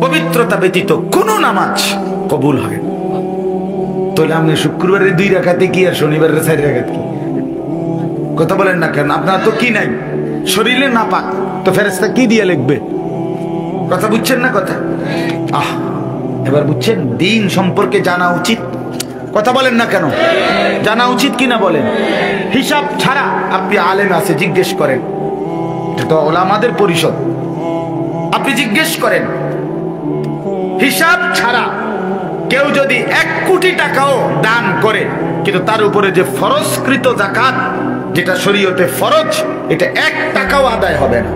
পবিত্রতা ব্যতীত কোনো নামাজ কবুল হয় না। তাহলে আপনি শুক্রবারের 2 রাকাতে কি আর শনিবারের 4 রাকাত কি? কথা বলেন না কেন? আপনার তো কি নাই, শরীরে নাপাক, তো ফেরেশতা কি দিয়ে লিখবে? কথা বুঝছেন না কথা? এবার বুঝছেন দিন সম্পর্কে জানা উচিত। কথা বলেন না কেন? জানা উচিত কিনা বলেন? হিসাব ছাড়া আপনি আলেম আছে জিজ্ঞেস করেন, এটা তো ওলামাদের পরিষদ, আপনি জিজ্ঞেস করেন হিসাব ছাড়া কেউ যদি 1 কোটি টাকাও দান করে, কিন্তু তার উপরে যে ফরজকৃত যাকাত, যেটা শরীয়তে ফরজ, এটা 1 টাকাও আদায় হবে না।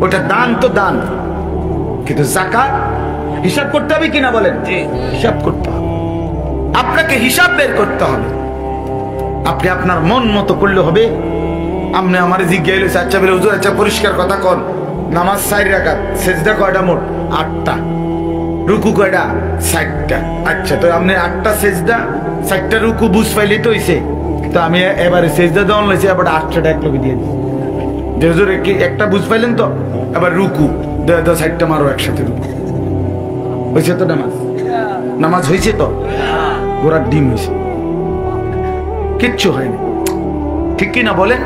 ওটা দান তো দান, কিন্তু যাকাত হিসাব করতে হবে কিনা বলেন? হিসাব করতে হবে, আপনাকে হিসাব বের করতে হবে। আপনি আপনার মন মতো করলে হবে। আপনি আমার জিজ্ঞাসা, আচ্ছা বলে হুজুর, আচ্ছা পরিষ্কার কথা কন, নামাজ 4 রাকাত, সেজদা কয়টা মোট? 8টা, রুকু কয়টা? 60টা। আচ্ছা, তো আপনি 8টা সেজদা 60টা রুকু বুঝ পাইলেই তো হইছে। তো আমি এবারে সেজদা দেওয়ান লাইছি, আবার 8টা এক লোকে দিয়ে দিই যে হুজুর একটা বুঝ পাইলেন তো, আবার রুকু 60টা মারো একসাথে, রুকু হয়েছে তো? নামাজ হয়েছে তো? ঘোড়ার ডিম হয়েছে, কিচ্ছু হয়নি। ঠিক কি না বলেন?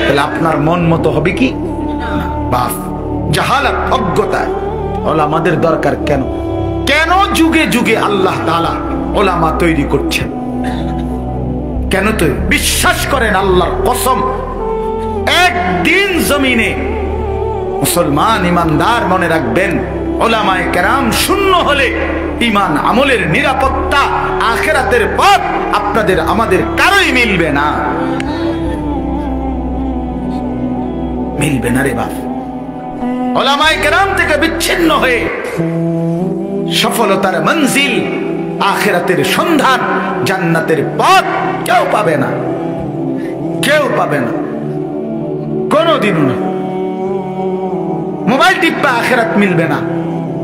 তাহলে আপনার মন মতো হবে কি? বাস জাহালাত, অজ্ঞতায় ওলামাদের দরকার। কেন কেন যুগে যুগে আল্লাহ তাআলা ওলামা তৈরি করছেন? কেন তৈরি? বিশ্বাস করেন আল্লাহর কসম, একদিন জমিনে মুসলমান ইমানদার মনে রাখবেন, ওলামায়ে কেরাম শূন্য হলে ঈমান আমলের নিরাপত্তা, আখিরাতের পথ আপনাদের আমাদের কারোই মিলবে না। মিলবে না রে বাপ। ওলামায়ে কেরাম থেকে বিচ্ছিন্ন হয়ে সফলতার মঞ্জিল, আখিরাতের সন্ধান, জান্নাতের পথ কেউ পাবে না, কেউ পাবে না, কোনদিনও না। মোবাইল টিপ্পা আখিরাত মিলবে না,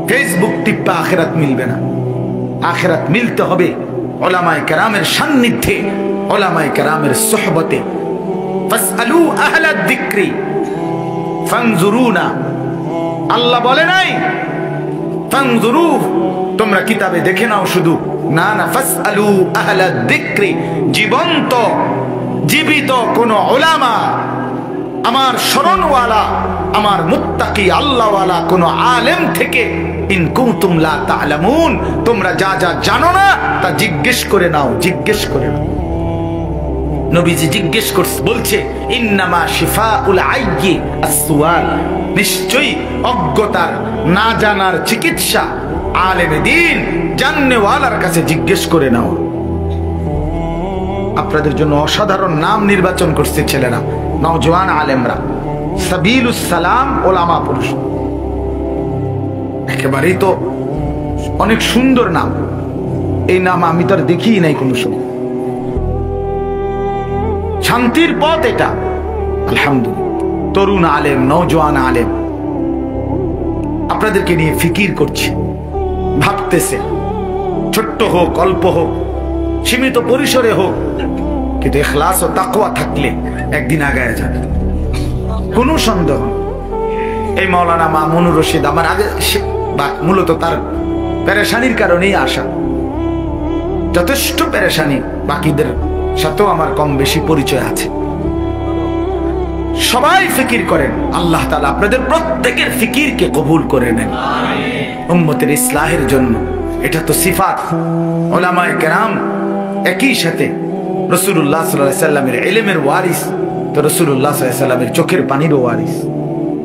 ফেসবুক টিপ্পা আখিরাত মিলবে না। আখিরাত মিলতে হবে ওলামায়ে কেরামের সান্নিধ্যে, ওলামায়ে কেরামের সোহবতে। ফাসআলু আহলাদ যিকরি ফানজুরুনা, আল্লাহ বলে নাই ফানজুরু, তোমরা কিতাবে দেখে নাও শুধু, না না, ফাসআলু আহলাদ যিকরি, জীবন্ত জীবিত কোন ওলামা, আমার শরণওয়ালা, আমার মুত্তাকি আল্লাহওয়ালা কোন আলেম থেকে, ইন কুনতুম লা তা'লামুন, তোমরা যা যা জানো না তা জিজ্ঞেস করে নাও, জিজ্ঞেস করে নাও। নবীজি জিজ্ঞেস করছে, বলছে ইন্নামা শিফাউল আইয়ি আস-সুআল, নিশ্চয়ই অজ্ঞতার, না জানার চিকিৎসা আলেমে দ্বীন, জাননেওয়ালার কাছে জিজ্ঞেস করে নাও। আপনাদের জন্য অসাধারণ নাম নির্বাচন করছে ছেলেরা, নওজোয়ান আলেমরা, সাবিলুস সালাম ওলামা পুরুষ, একেবারেই তো অনেক সুন্দর নাম। এই নাম আমি তো আর দেখিই নাই কোনো সময়। শান্তির পথ এটা, আলহামদুলিল্লাহ। তরুণ আলেম, নওজোয়ান আলেম আপনাদেরকে নিয়ে ফিকির করছে, ভাবতেছে, ছোট্ট হোক, অল্প হোক, সীমিত পরিসরে হোক, কিন্তু ইখলাস ও তাকওয়া থাকলে একদিন আগায় যাবে, কোনো সন্দেহ। এই মাওলানা মামুনুর রশিদ আমার আগে, মূলত তার পেরেশানির কারণেই আসা, যথেষ্ট পেরেশানি, বাকিদের সাথেও আমার কম বেশি পরিচয় আছে। সবাই ফিকির করেন, আল্লাহ তাআলা আপনাদের প্রত্যেকের ফিকিরকে কবুল করে নেন উম্মতের ইসলাহের জন্য। এটা তো সিফাত। ওলামায়ে কেরাম একই সাথে রাসূলুল্লাহ সাল্লাল্লাহু আলাইহি সাল্লামের ইলমের ওয়ারিস, তো রাসূলুল্লাহ সাল্লাল্লাহু আলাইহি সাল্লামের চোখের পানিরও ওয়ারিস।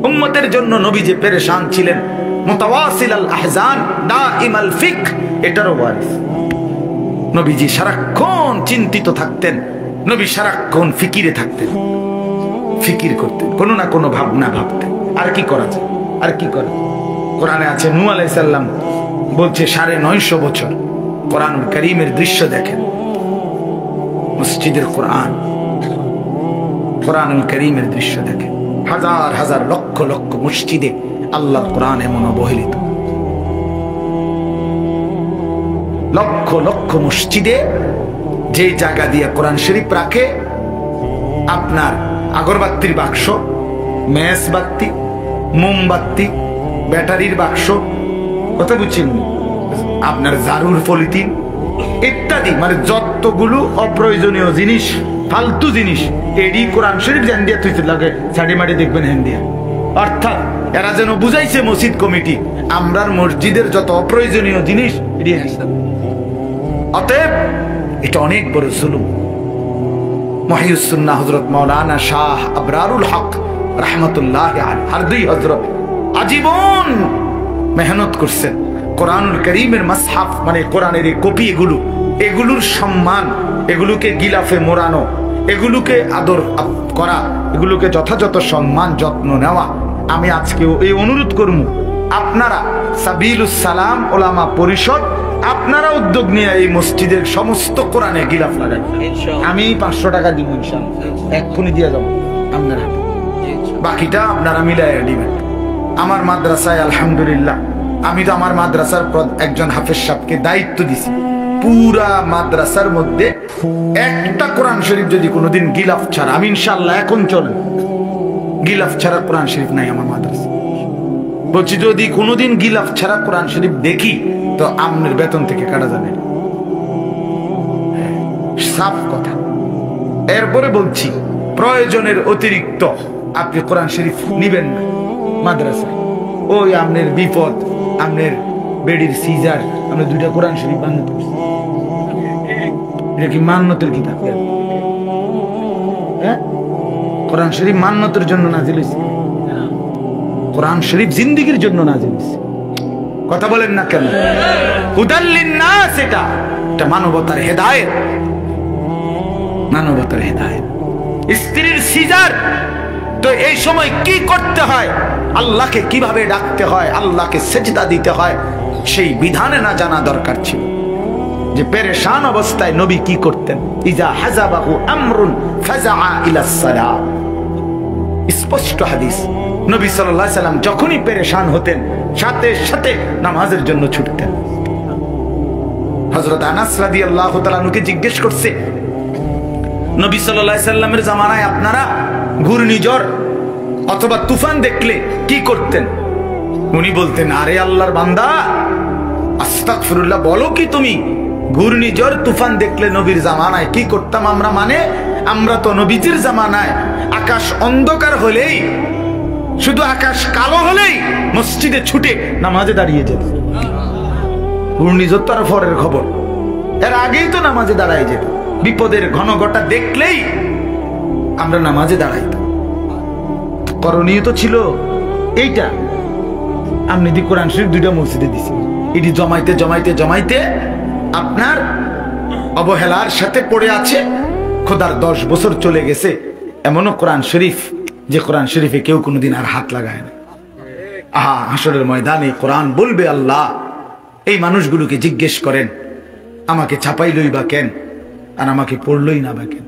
উম্মতের জন্য নবী যে পেরেশান ছিলেন, মুতাওয়াসিল আল আহজান দাইমাল ফিক, এটারও ওয়ারিস। নবীজি সারাক্ষণ চিন্তিত থাকতেন, নবী সারাক্ষণ ফিকিরে থাকতেন, ফিকির করতেন, কোনো না কোনো ভাবনা ভাবতেন। আর কি করা যায়, আর কি করা? কোরআনে আছে নূহ আলাইহিস সালাম বলছে 950 বছর কোরআনুল কারীমের দৃশ্য দেখেন, মসজিদের কোরআন, কোরআনুল কারীমের দৃশ্য দেখেন, হাজার হাজার লক্ষ লক্ষ মসজিদে আল্লাহর কোরআন এমন অবহেলিত, লক্ষ লক্ষ মসজিদে যে জায়গা দিয়ে কোরআন শরীফ রাখে, আপনার আগরবাতির বাক্স, মেসবাতি, মোমবাতি, ব্যাটারির বাক্স, কথা বুঝছেন, আপনার জারুর পলিথিন ইত্যাদি, মানে যতগুলো অপ্রয়োজনীয় জিনিস, ফালতু জিনিস, এডি কোরআন শরীফ জান দিয়া তুই লাগে সাড়ি মাটি দেখবেন হ্যান দিয়া। অর্থাৎ এরা যেন বুঝাইছে মসজিদ কমিটি, আমরার মসজিদের যত অপ্রয়োজনীয় জিনিস এড়িয়ে দিচ্ছে। অতএব এটা অনেক বড় জুলুম। মুহিউস সুন্নাহ হযরত মাওলানা শাহ আবরারুল হক রাহমাতুল্লাহ আলাইহি হারদুই হযরত আজীবন মেহনত করছেন কোরআনুল কারীমের মাসহাফ, মানে কোরআনের এই কপি, এগুলোর সম্মান, এগুলোকে গিলাফে মোড়ানো, এগুলোকে আদর করা, এগুলোকে যথাযথ সম্মান যত্ন নেওয়া। আমি আজকেও এই অনুরোধ করব, আপনারা সাবিলুস সালাম ওলামা পরিষদ, আপনারা উদ্যোগ নিয়ে এই মসজিদের সমস্ত কোরআনে গিলাফ লাগাই। আমি 500 টাকা দিব ইনশাআল্লাহ, এক্ষুনি দিয়ে যাবো আপনারা, বাকিটা আপনারা মিলাইয়া দিবেন। আমার মাদ্রাসায় আলহামদুলিল্লাহ, আমি তো আমার মাদ্রাসার একজন হাফেজ সাহেবকে দায়িত্ব দিছি, পুরা মাদ্রাসার মধ্যে একটা কোরআন শরীফ যদি কোনোদিন গিলাফ ছাড়া, আমি ইনশাআল্লাহ এখন চলেন গিলাফ ছাড়া কোরআন শরীফ নাই আমার মাদ্রাসা, বলছি যদি কোনোদিন গিলাফ ছাড়া কোরআন শরীফ দেখি তো আপনার বেতন থেকে কাটা যাবে, সাফ কথা। এরপরে বলছি, প্রয়োজনের অতিরিক্ত আপনি কোরআন শরীফ নিবেন না মাদ্রাসায়। ওই আপনার বিপদ, আপনার বেডির সিজার, আমরা 2টা কোরআন শরীফ বানাতে পারছি, এটা কি মান্নতের কিতাব? হ্যাঁ, কোরআন শরীফ মান্নতের জন্য নাজিল হয়েছে, কোরআন শরীফ জিন্দেগীর জন্য নাজিল হয়েছে। কথা বলেন না কেন? হুদাল লিন্নাস, এটা মানবতার হেদায়েত, মানবতার হেদায়েত। স্ত্রীর সিজার, তো এই সময় কি করতে হয়, আল্লাহকে কিভাবে ডাকতে হয়, আল্লাহকে সেজদা দিতে হয়, সেই বিধানে না জানা দরকার ছিল। যে পেরেশান অবস্থায় নবী কি করতেন, ইজা হাযাবাহু আমরুন ফাযাআ ইলাস সালাহ, স্পষ্ট হাদিস। নবী সাল্লাল্লাহু আলাইহি সাল্লাম যখনই পেরেশান হতেন সাথে সাথে নামাজের জন্য ছুটতেন। হযরত আনাস রাদিয়াল্লাহু তাআলা নুকে জিজ্ঞেস করছে, নবী সাল্লাল্লাহু আলাইহি সাল্লামের জামানায় আপনারা ঘূর্ণিঝড় অথবা তুফান দেখলে কি করতেন? উনি বলতেন, আরে আল্লাহর বান্দা, আস্তাগফিরুল্লাহ, বলো কি তুমি? ঘূর্ণিঝড় তুফান দেখলে নবীর জামানায় কি করতাম আমরা? মানে আমরা তো নবীজির জামানায় আকাশ অন্ধকার হলেই, শুধু আকাশ কালো হলেই মসজিদে ছুটে নামাজে দাঁড়িয়ে যেত। ঘূর্ণিঝড় তার পরের খবর, এর আগেই তো নামাজে দাঁড়ায় যেত। বিপদের ঘনঘটা দেখলেই আমরা নামাজে দাঁড়াইতাম। করণীয় তো ছিল এইটা। আপনি দি কোরআন শরীফ 2টা মসজিদে দিছি, এটি জমাইতে জমাইতে জমাইতে আপনার অবহেলার সাথে পড়ে আছে। খোদার 10 বছর চলে গেছে, এমনও কোরআন শরীফ যে কোরআন শরীফে কেউ কোনোদিন আর হাত লাগায় না। আহা, হাসরের ময়দানে কোরআন বলবে, আল্লাহ এই মানুষগুলোকে জিজ্ঞেস করেন, আমাকে ছাপাইলই বা কেন, আর আমাকে পড়লই না বা কেন?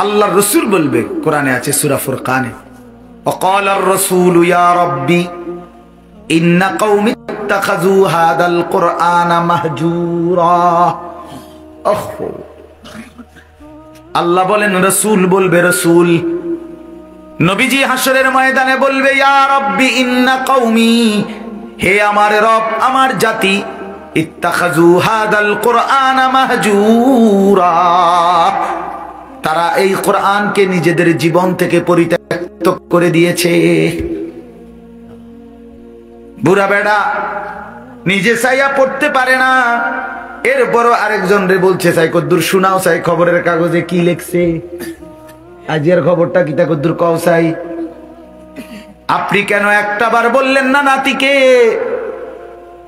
আল্লাহর রাসূল বলবে, কোরআনে আছে সূরা ফুরকানে, وقال الرسول يا ربي إن قوم اتخذوا هذا القرآن مهجورا। আল্লাহ বলেন, রাসূল বলবে, রাসূল নবীজি হাসরের ময়দানে বলবে, ইয়া রব্বি ইন্না কওমি, হে আমার রব, আমার জাতি, ইত্তাখাযু হাদাল কুরআনা মাহজুরা, তারা এই কোরআনকে নিজেদের জীবন থেকে পরিত্যক্ত করে দিয়েছে। বুড়া বেড়া নিজে চাইয়া পড়তে পারে না, এরপরও আরেকজন রে বলছে, চাই কদ্দুর শোনাও, চাই খবরের কাগজে কি লেখছে, আজকের খবরটা কিতা কদ্দুর কও চাই। আপনি কেন একটা বার বললেন না নাতিকে,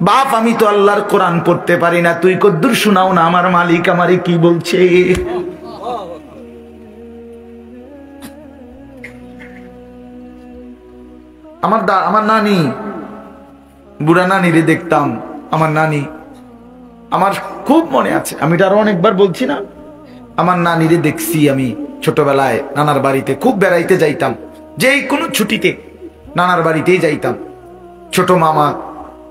বাপ আমি তো আল্লাহর কোরআন পড়তে পারি না, তুই কদ্দুর শোনাও না, আমার মালিক আমারে কি বলছে। আমার নানি, বুড়া নানি রে দেখতাম, আমার নানি, আমার খুব মনে আছে, আমি এটা আরো অনেকবার বলছি না, আমার নানি রে দেখছি আমি ছোটবেলায় নানার বাড়িতে খুব বেড়াইতে যাইতাম, যেই কোনো ছুটিতে নানার বাড়িতেই যাইতাম। ছোট মামা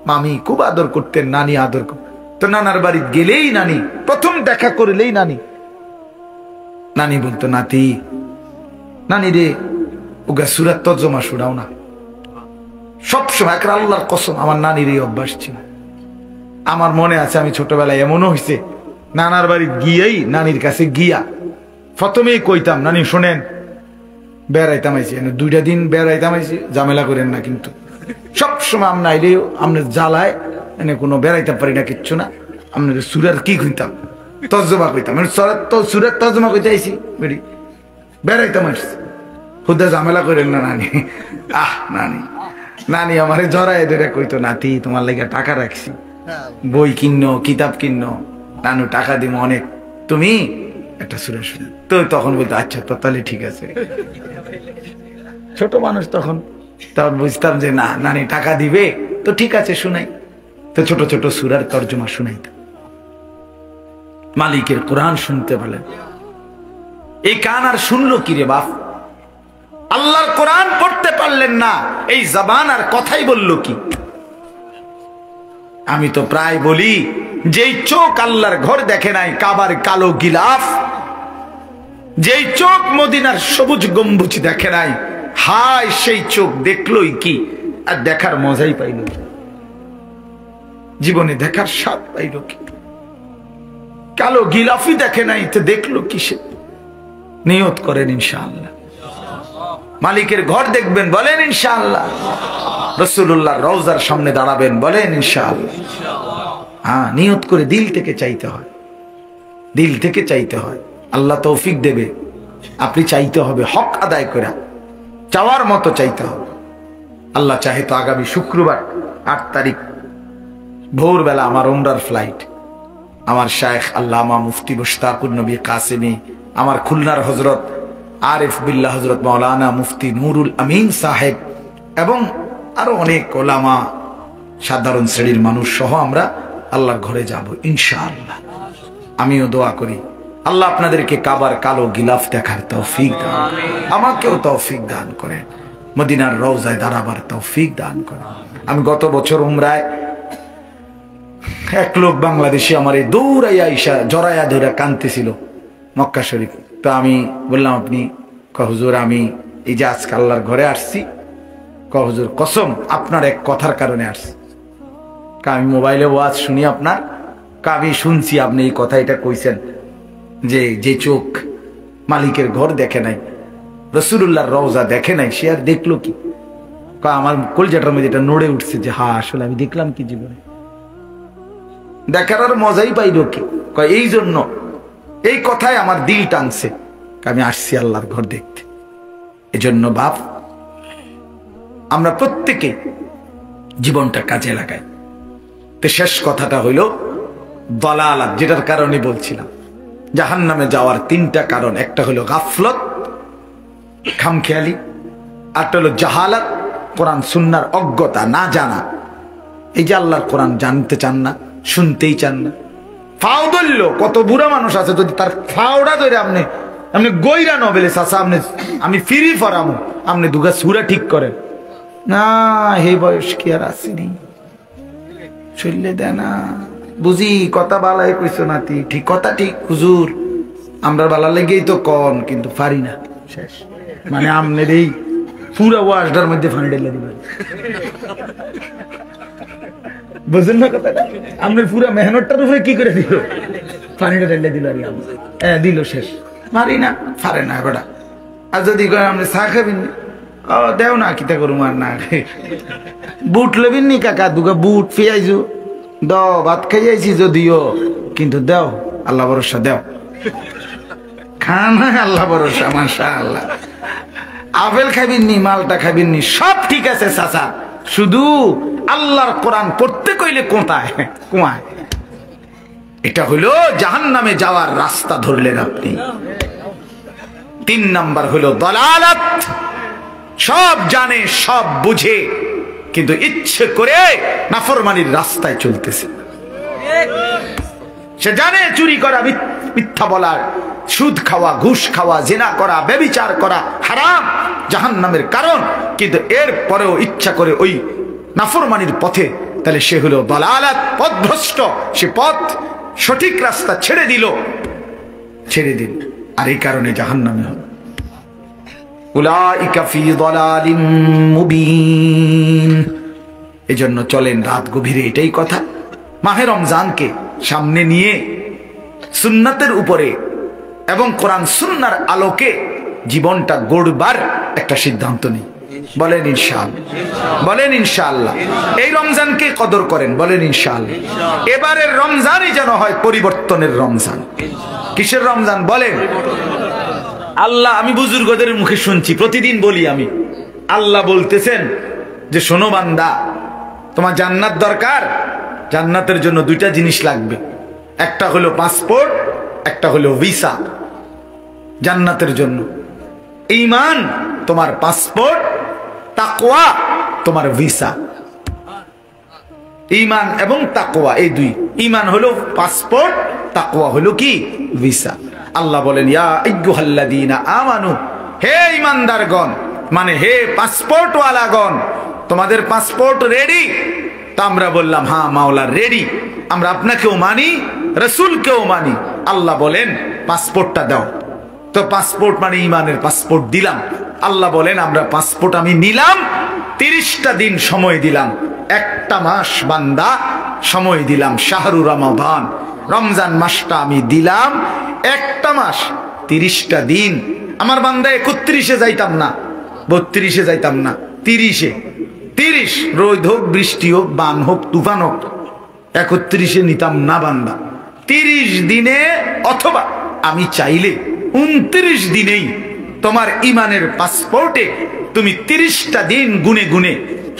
মামি খুব আদর করতেন, নানি আদর করতেন। তো নানার বাড়ি গেলেই নানি, প্রথম দেখা করলেই নানি বলতো, নাতি, নানি রে ওগা সুরাত তর্জমা শোনাও না। সবসময় একটা আল্লাহর কসম, আমার নানির এই অভ্যাস ছিল। আমার মনে আছে আমি ছোটবেলায় এমনও হয়েছে, নানার বাড়ি গিয়েই নানির কাছে গিয়া প্রথমেই কইতাম, নানি শোনেন বেড়াইতাম আইছি, 2টা দিন বেড়াইতাম আইছি, ঝামেলা করেন না কিন্তু। সবসময় আমরা আইলেও আমরা জ্বালায় এনে কোনো বেড়াইতে পারি না, কিচ্ছু না। আপনার সুরার কি কইতাম, তর্জমা কইতাম, সুরার তর্জমা কইতে আইছি, বেড়াইতাম আসছি। খুদা ঝামেলা করেন না নানি। নানি নানি আমার জড়াই ধরে কইতো, নাতি তোমার লেগে টাকা রাখছি, বই কিনো, কিতাব কিনো, নানু টাকা দিব অনেক, তুমি একটা সুরা শুনে। তো তখন বলতো আচ্ছা তো তাহলে ঠিক আছে। ছোট মানুষ তখন বুঝতাম যে না, নানি টাকা দিবে তো ঠিক আছে শুনাই। তো ছোট ছোট সুরার তর্জমা শুনাইতাম। মালিকের কোরআন শুনতে বলেন, এই কান আর শুনলো কি রে বাপ? আল্লাহর কোরআন পড়তে পারলেন না, এই জবান আর কথাই বলল কি? আমি তো প্রায় বলি, যেই চোখ আল্লাহর ঘর দেখে নাই, কাবার কালো গিলাফ, যেই চোখ মদিনার সবুজ গম্বুজ দেখে নাই, হায় সেই চোখ দেখলোই কি আর দেখার মজাই পাইল, জীবনে দেখার স্বাদ পাইল কি? কালো গিলাফি দেখে নাই তো দেখলো কি? সে নিয়ত করেন ইনশাআল্লাহ মালিকের ঘর দেখবেন, বলেন ইনশাআল্লাহ। রাসূলুল্লাহর রওজার সামনে দাঁড়াবেন, বলেন ইনশাআল্লাহ। হ্যাঁ, নিয়ত করে দিল থেকে চাইতে হয়, দিল থেকে চাইতে হয়। আল্লাহ তৌফিক দেবে। আপনি চাইতে হবে, হক আদায় করে চাওয়ার মতো চাইতে হবে। আল্লাহ চাহে তো আগামী শুক্রবার 8 তারিখ ভোরবেলা আমার উমরার ফ্লাইট। আমার শায়েখ আল্লামা মুফতি মুশতাকুর নবী কাসেমি, আমার খুলনার হযরত আরিফ বিল্লাহ হযরত মাওলানা মুফতি নুরুল আমিন সাহেব এবং আরো অনেক ওলামা, সাধারণ শ্রেণীর মানুষ সহ আমরা আল্লাহর ঘরে যাব ইনশাআল্লাহ। আমিও দোয়া করি আল্লাহ আপনাদেরকে কাবার কালো গিলাফ দেখার তৌফিক দান, আমাকেও তৌফিক দান করেন, মদিনার রওজায় দাঁড়াবার তৌফিক দান করেন। আমি গত বছর উমরায় এক লোক বাংলাদেশি আমার দৌড়াইয়া ইসা জড়াইয়া ধরে কাঁদতেছিল মক্কা শরীফ। তো আমি বললাম, আপনি? হুজুর আমি এই যে আজকে আল্লাহর ঘরে আসছি, হুজুর কসম আপনার এক কথার কারণে আসছি। আমি মোবাইলে ওয়াজ শুনি আপনার, আমি শুনছি আপনি এই কথা এটা কইছেন যে যে চোখ মালিকের ঘর দেখে নাই, রাসূলুল্লাহর রওজা দেখে নাই, সে আর দেখলো কি? আমার কলজাটার মধ্যে এটা নড়ে উঠছে যে হ্যাঁ আসলে আমি দেখলাম কি জীবনে, দেখার আর মজাই পাইল কি? এই জন্য এই কথায় আমার দিল টানছে, আমি আসছি আল্লাহর ঘর দেখতে। এজন্য বাপ, আমরা প্রত্যেকে জীবনটা কাজে লাগাই। তো শেষ কথাটা হইল দালালাত, যেটার কারণে বলছিলাম জাহান্নামে যাওয়ার 3টা কারণ। একটা হলো গাফলত, খামখেয়ালি, আরটা হলো জাহালাত, কোরআন সুন্নাহর অজ্ঞতা, না জানা। এই যে আল্লাহর কোরআন জানতে চান না, শুনতেই চান না, ফাও ধরল। কত বুড়া মানুষ আছে, যদি তার ফাওটা ধরে আপনি গইরা নবেলে চাচা আপনি আমি ফিরি ফরামো, আপনি দুগা সুরা ঠিক করেন না, হে বয়স কি আর আসেনি, চললে দে না, বুঝি কথা বালাই কইছো নাতি, ঠিক কথা ঠিক হুজুর, আমরা বালা লেগেই তো কন, কিন্তু পারি না। শেষ মানে আমনের এই পুরা ওয়াশটার মধ্যে ফানি ঢেলে দিবেন, বুঝলেন না কথাটা? আপনার পুরা মেহনতটার উপরে কি করে দিল, পানিটা ঢেলে দিল। আর দিল শেষ, মারি না, পারে না বেটা। আর যদি আপনি চা খাবেন, দেও না, কিতা করুম আর না। বুট লবিন নি কাকা, দুগা বুট পেঁয়াজু দাও, ভাত খাইয়াছি যদিও, কিন্তু দেও, আল্লাহ ভরসা দেও, খানা আল্লাহ ভরসা, মাশাআল্লাহ। আপেল খাবিন নি, মালটা খাবিন নি, সব ঠিক আছে চাচা, শুধু আল্লাহর কোরআন পড়তে কইলে কোথায় কুমায়। এটা হলো জাহান্নামে যাওয়ার রাস্তা ধরলেন আপনি। 3 নাম্বার হলো দালালাত, সব জানে সব বুঝে কিন্তু ইচ্ছে করে নাফরমানির রাস্তায় চলতেছে। সে জানে চুরি করা, মিথ্যা বলা, সুদ খাওয়া, ঘুষ খাওয়া, জিনা করা, ব্যভিচার করা হারাম, জাহান্নামের কারণ, কিন্তু এর পরেও ইচ্ছা করে ওই নাফরমানির পথে, তাহলে সে হলো দালালাত, পথভ্রষ্ট। সে পথ সঠিক রাস্তা ছেড়ে দিল, আর এই কারণে জাহান্নামে হল। উলাইকা ফি যালালিম মুবিন। এজন্য চলেন রাত গভীরে এটাই কথা, মাহে রমজানকে সামনে নিয়ে সুন্নাতের উপরে এবং কোরআন সুন্নাহর আলোকে জীবনটা গড়বার একটা সিদ্ধান্ত নিই। বলেন ইনশাআল্লাহ, বলেন ইনশাআল্লাহ। এই রমজানকে কদর করেন, বলেন ইনশাআল্লাহ। এবারের রমজানই যেন হয় পরিবর্তনের রমজান। কিসের রমজান বলেন? আল্লাহ, আমি বুজুর্গদের মুখে শুনছি, প্রতিদিন বলি আমি, আল্লাহ বলতেছেন যে শোনো বান্দা, তোমার জান্নাত দরকার, জান্নাতের জন্য দুইটা জিনিস লাগবে, একটা হলো পাসপোর্ট, একটা হলো ভিসা। জান্নাতের জন্য ঈমান তোমার পাসপোর্ট, তাকওয়া তোমার ভিসা। ঈমান এবং তাকওয়া এই দুই, ঈমান হলো পাসপোর্ট, তাকওয়া হলো কি ভিসা। আল্লাহ বলেন ইয়া আইয়ুহাল্লাযীনা আমানু, হে ঈমানদারগণ, মানে হে পাসপোর্ট ওয়ালাগণ, তোমাদের পাসপোর্ট রেডি? তো আমরা বললাম হ্যাঁ মাওলা রেডি, আমরা আপনাকেও মানি, রাসূলকেও মানি। আল্লাহ বলেন পাসপোর্টটা দাও। তো পাসপোর্ট মানে ঈমানের পাসপোর্ট দিলাম। আল্লাহ বলেন আমরা পাসপোর্ট আমি নিলাম, 30টা দিন সময় দিলাম, একটা মাস বান্দা সময় দিলাম, শাহরু রমাদান, রমজান মাসটা আমি দিলাম একটা মাস, 30টা দিন। আমার বান্দা 31-এ যাইতাম না, 32-এ যাইতাম না, 30 রোদ হোক, বৃষ্টি হোক, বান হোক, তুফান হোক, 31-এ নিতাম না বান্দা। 30 দিনে অথবা আমি চাইলে 29 দিনেই তোমার ঈমানের পাসপোর্টে তুমি 30টা দিন গুনে গুনে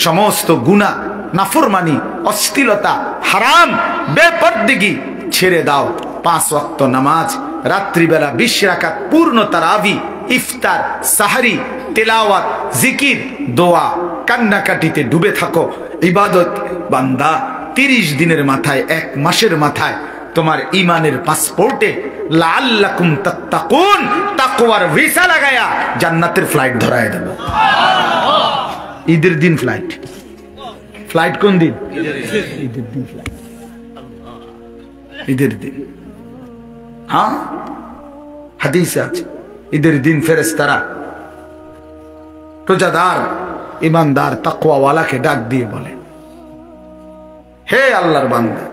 সমস্ত গুনাহ, নাফরমানি, অশ্লীলতা, হারাম, বেপরদেগি ছেড়ে দাও। 5 ওয়াক্ত নামাজ, রাত্রিবেলা 20 রাকাত পূর্ণ তারাবি, ইফতার, সাহরি, তেলাওয়াত, জিকির, দোয়া, কান্নাকাটিতে ডুবে থাকো, ইবাদত। বান্দা 30 দিনের মাথায়, 1 মাসের মাথায় তোমার ঈমানের পাসপোর্টে লাআল্লাকুম তাত্তাকুন, তাকওয়ার ভিসা লাগায়া জান্নাতের ফ্লাইট ধরায় দেব। ঈদের দিন ফ্লাইট। ফ্লাইট কোন দিন? ঈদের দিন ফ্লাইট, ঈদের দিন। হ্যাঁ, হাদিসে আছে ঈদের দিন ফেরেশতারা রোজাদার, ঈমানদার, তাকওয়াওয়ালাকে ডাক দিয়ে বলে, হে আল্লাহর বান্দা,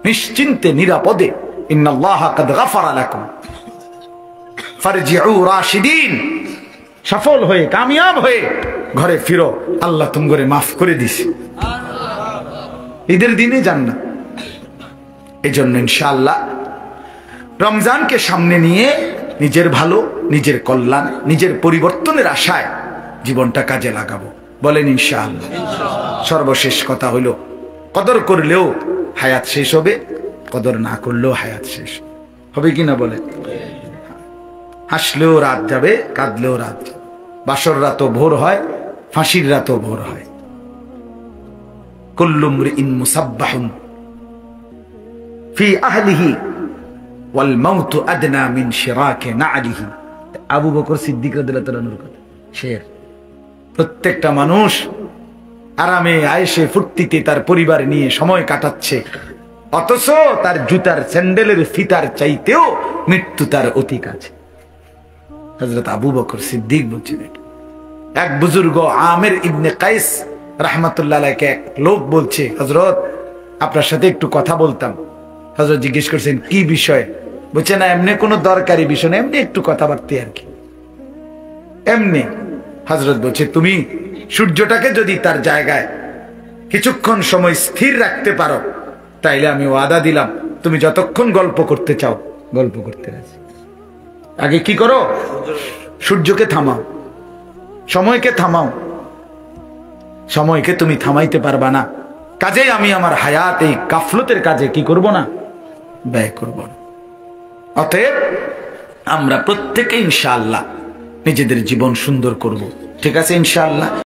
নিশ্চিন্তে নিরাপদে, ইন্নাল্লাহা কাদ গাফারা লাকুম ফারজিউ রাশিদিন, সফল হয়ে কামিয়াব হয়ে ঘরে ফিরো, আল্লাহ তোমাকে মাফ করে দিছে। ঈদের দিনে জান্নাত। এজন্য ইনশাআল্লাহ রমজানকে সামনে নিয়ে নিজের ভালো, নিজের কল্যাণ, নিজের পরিবর্তনের আশায় জীবনটা কাজে লাগাবো। বলেন ইনশাআল্লাহ। সর্বশেষ কথা হলো, কদর করলেও হায়াত শেষ হবে, কদর না করলেও হায়াত শেষ হবে কিনা বলেন? হাসলেও রাত যাবে, কাঁদলেও রাত যাবে। বাসর রাতও ভোর হয়, ফাঁসির রাতও ভোর হয়। কুল্লু মরিইন মুসাব্বাহুন ফি আহলিহি ওয়াল মাউতু আদনা মিন শিরাকি না'লিহি। আবু বকর সিদ্দিক রাদিয়াল্লাহু তাআলার কথা শের। প্রত্যেকটা মানুষ আরামে আয়েশে ফুর্তিতে তার পরিবার নিয়ে সময় কাটাচ্ছে, অথচ তার জুতার স্যান্ডেলের ফিতার চাইতেও মৃত্যু তার অতি কাছে। হযরত আবু বকর সিদ্দিক বলছেন। এক বুজুর্গ আমির ইবনে কাইস রাহমাতুল্লাহ আলাইহি, এক লোক বলছে, হযরত আপনার সাথে একটু কথা বলতাম। হযরত জিজ্ঞেস করছেন কি বিষয়? বলছে না এমনি কোনো দরকারি বিষয় না, এমনি একটু কথাবার্তা আর কি, এমনি। হযরত বলছে তুমি সূর্যটাকে যদি তার জায়গায় কিছুক্ষণ সময় স্থির রাখতে পারো, তাইলে আমি ওয়াদা দিলাম তুমি যতক্ষণ গল্প করতে চাও গল্প করতে রাজি। আগে কি করো? সূর্যকে থামাও, সময়কে থামাও। সময়কে তুমি থামাইতে পারবা না, কাজেই আমি আমার হায়াত এই গাফলতের কাজে কি করব না, ব্যয় করব না। অতএব আমরা প্রত্যেকে ইনশাআল্লাহ নিজেদের জীবন সুন্দর করব। ঠিক আছে ইনশাআল্লাহ।